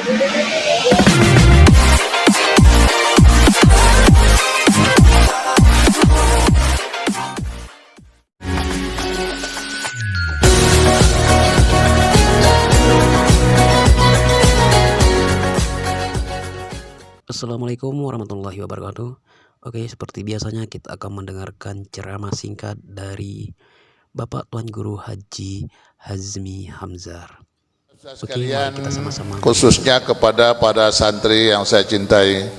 Assalamualaikum warahmatullahi wabarakatuh. Oke, seperti biasanya kita akan mendengarkan ceramah singkat dari Bapak Tuan Guru Haji Hazmi Hamzar. Oke, mari kita sama-sama. Khususnya kepada para santri yang saya cintai,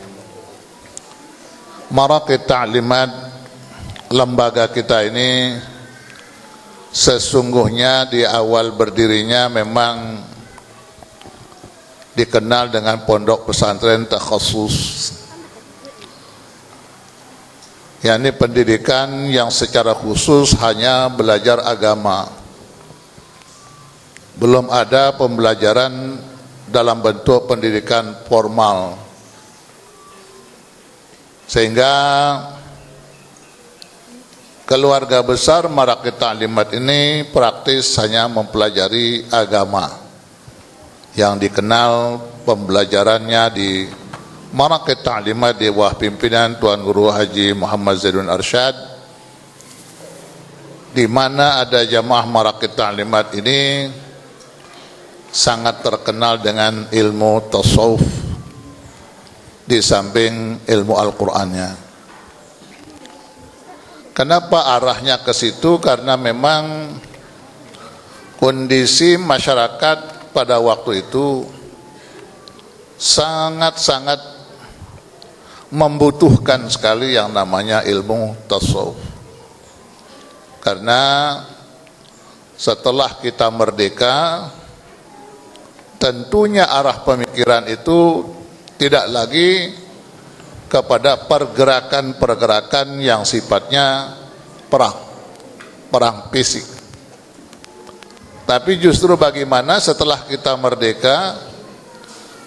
Marakit Ta'limat, lembaga kita ini sesungguhnya di awal berdirinya memang dikenal dengan pondok pesantren takhasus, yakni pendidikan yang secara khusus hanya belajar agama. Belum ada pembelajaran dalam bentuk pendidikan formal, sehingga keluarga besar Marakit Ta'limat ini praktis hanya mempelajari agama, yang dikenal pembelajarannya di Marakit Ta'limat di bawah pimpinan Tuan Guru Haji Muhammad Zaidun Arsyad, di mana ada jamaah Marakit Ta'limat ini sangat terkenal dengan ilmu tasawuf di samping ilmu Al-Qur'annya. Kenapa arahnya ke situ? Karena memang kondisi masyarakat pada waktu itu sangat-sangat membutuhkan sekali yang namanya ilmu tasawuf. Karena setelah kita merdeka, tentunya arah pemikiran itu tidak lagi kepada pergerakan-pergerakan yang sifatnya perang fisik. Tapi justru bagaimana setelah kita merdeka,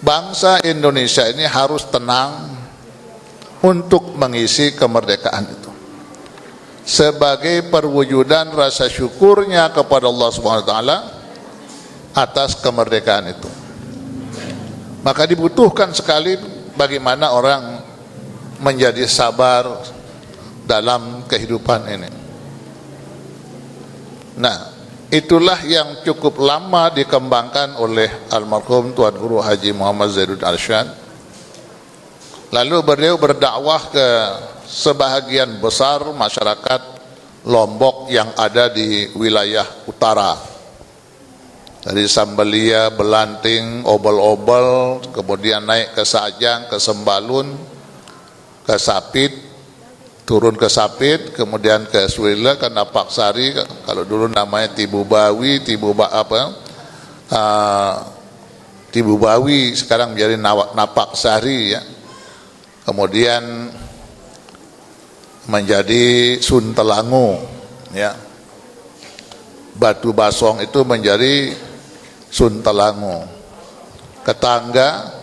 bangsa Indonesia ini harus tenang untuk mengisi kemerdekaan itu sebagai perwujudan rasa syukurnya kepada Allah Subhanahu wa taala atas kemerdekaan itu. Maka dibutuhkan sekali bagaimana orang menjadi sabar dalam kehidupan ini. Nah, itulah yang cukup lama dikembangkan oleh almarhum Tuan Guru Haji Muhammad Zaidun Arsyad. Lalu beliau berdakwah ke sebahagian besar masyarakat Lombok yang ada di wilayah utara, dari Sambelia, Belanting, Obel-Obel, kemudian naik ke Sajang, ke Sembalun, ke Sapit, turun ke Sapit, kemudian ke Suwila, ke Napak Sari, kalau dulu namanya Tibubawi, Tibubawi, sekarang menjadi Napak Sari ya. Kemudian menjadi Suntelangu ya. Batu Basong itu menjadi Suntelangu. Ketangga,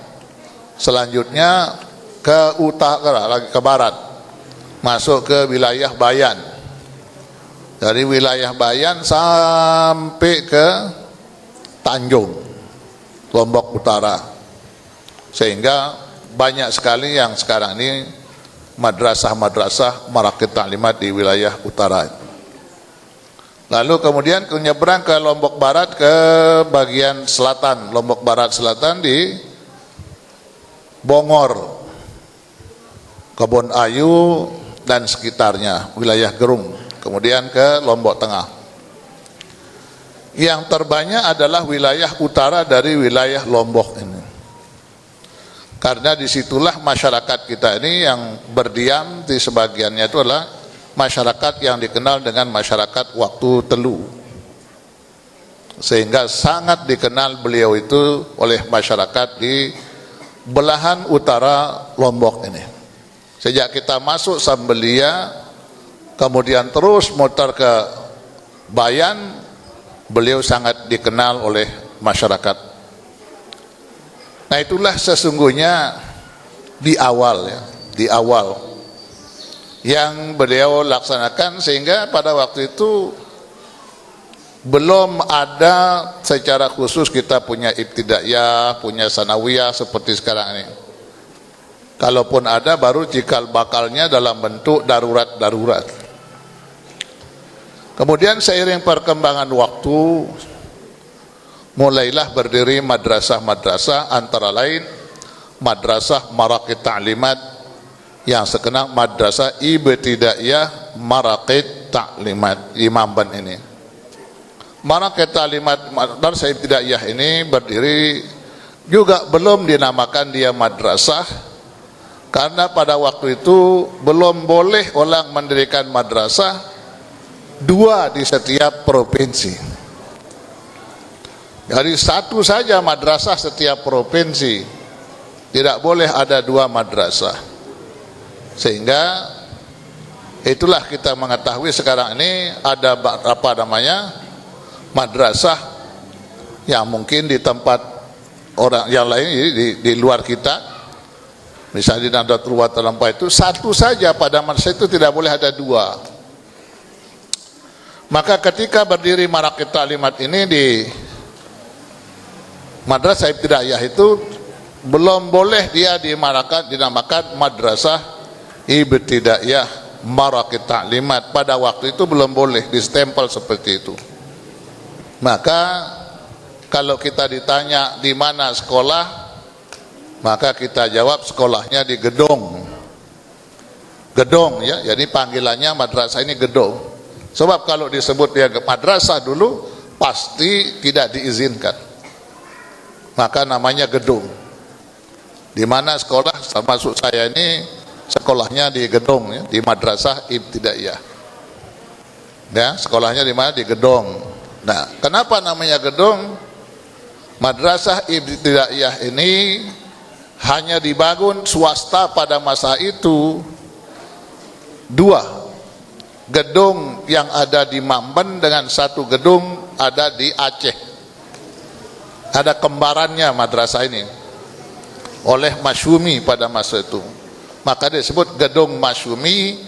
selanjutnya ke utara, lagi ke barat, masuk ke wilayah Bayan. Dari wilayah Bayan sampai ke Tanjung, Lombok Utara. Sehingga banyak sekali yang sekarang ini madrasah-madrasah Marakit Ta'limat di wilayah utara. Lalu kemudian menyeberang ke Lombok Barat, ke bagian selatan, Lombok Barat selatan di Bongor, Kebon Ayu dan sekitarnya, wilayah Gerung. Kemudian ke Lombok Tengah. Yang terbanyak adalah wilayah utara dari wilayah Lombok ini. Karena disitulah masyarakat kita ini yang berdiam, di sebagiannya itu adalah masyarakat yang dikenal dengan masyarakat waktu telu. Sehingga sangat dikenal beliau itu oleh masyarakat di belahan utara Lombok ini. Sejak kita masuk Sambelia, kemudian terus muter ke Bayan, beliau sangat dikenal oleh masyarakat. Nah, itulah sesungguhnya di awal ya, di awal yang beliau laksanakan, sehingga pada waktu itu belum ada secara khusus kita punya ibtidaiyah, punya sanawiyah seperti sekarang ini. Kalaupun ada baru cikal bakalnya dalam bentuk darurat-darurat. Kemudian seiring perkembangan waktu, mulailah berdiri madrasah-madrasah, antara lain Madrasah Maraqit Ta'limat yang sekenal Madrasah Ibtidaiyah Maraqit Ta'limat Imam Ban ini. Maraqit Ta'limat Madrasah Ibtidaiyah ini berdiri juga belum dinamakan dia madrasah, karena pada waktu itu belum boleh orang mendirikan madrasah dua di setiap provinsi. Jadi satu saja madrasah setiap provinsi, tidak boleh ada dua madrasah. Sehingga itulah kita mengetahui sekarang ini ada apa namanya madrasah yang mungkin di tempat orang yang lain di luar kita, misalnya di Nahdlatul Ulama itu satu saja, pada madrasah itu tidak boleh ada dua. Maka ketika berdiri Maraqit Ta'limat ini di Madrasah Ibtidaiyah itu belum boleh dia dinamakan Madrasah Ibtidaiyah Maraqit Ta'limat. Pada waktu itu belum boleh distempel seperti itu. Maka kalau kita ditanya di mana sekolah, maka kita jawab sekolahnya di Gedong. Gedong ya, jadi panggilannya madrasah ini Gedong. Sebab kalau disebut dia madrasah dulu pasti tidak diizinkan. Maka namanya Gedung. Di mana sekolah, termasuk saya ini sekolahnya di Gedung ya, di Madrasah Ibtidaiyah. Ya, sekolahnya di mana? Di Gedung. Nah, kenapa namanya Gedung? Madrasah Ibtidaiyah ini hanya dibangun swasta pada masa itu dua. Gedung yang ada di Mamben dengan satu gedung ada di Aceh. Ada kembarannya madrasah ini oleh Masyumi pada masa itu. Maka disebut Gedung Masyumi,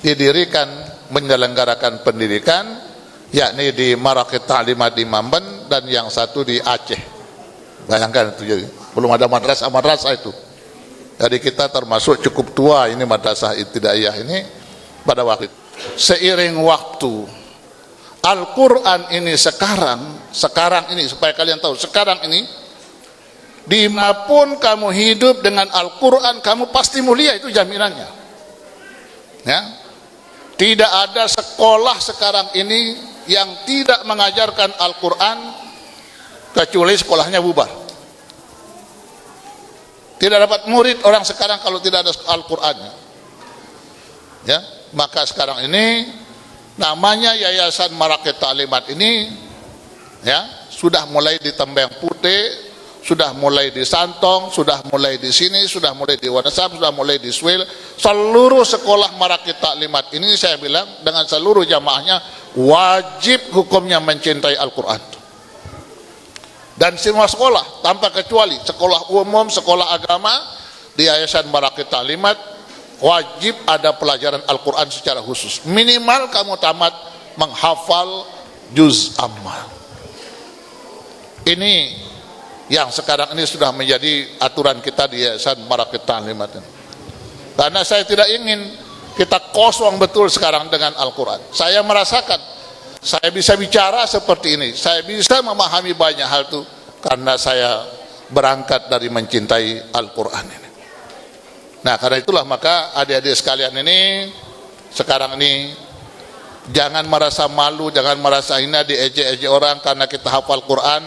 didirikan menyelenggarakan pendidikan yakni di Maraqit Ta'limat di Mamben dan yang satu di Aceh. Bayangkan itu, jadi belum ada madrasah itu. Jadi kita termasuk cukup tua ini Madrasah Ibtidaiyah ini pada waktu itu. Seiring waktu Al-Quran ini sekarang ini supaya kalian tahu, sekarang ini dimanapun kamu hidup dengan Al-Quran kamu pasti mulia, itu jaminannya ya. Tidak ada sekolah sekarang ini yang tidak mengajarkan Al-Quran kecuali sekolahnya bubar. Tidak dapat murid orang sekarang kalau tidak ada Al-Qurannya ya. Maka sekarang ini namanya Yayasan Maraqit Ta'limat ini ya sudah mulai di Tembeng Putih, sudah mulai di Santong, sudah mulai di sini, sudah mulai di Wanasam, sudah mulai di Swil. Seluruh sekolah Maraqit Ta'limat ini saya bilang dengan seluruh jamaahnya wajib hukumnya mencintai Al-Quran. Dan semua sekolah tanpa kecuali, sekolah umum, sekolah agama di Yayasan Maraqit Ta'limat wajib ada pelajaran Al-Quran secara khusus. Minimal kamu tamat menghafal juz amma. Ini yang sekarang ini sudah menjadi aturan kita di Yayasan Maraqit Ta'limat. Karena saya tidak ingin kita kosong betul sekarang dengan Al-Quran. Saya merasakan, saya bisa bicara seperti ini, saya bisa memahami banyak hal itu karena saya berangkat dari mencintai Al-Quran ini. Nah, karena itulah maka adik-adik sekalian ini sekarang ini jangan merasa malu, jangan merasa hina diejek-ejek orang karena kita hafal Quran,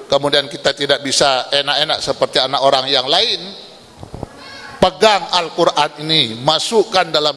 kemudian kita tidak bisa enak-enak seperti anak orang yang lain. Pegang Al-Quran ini, masukkan dalam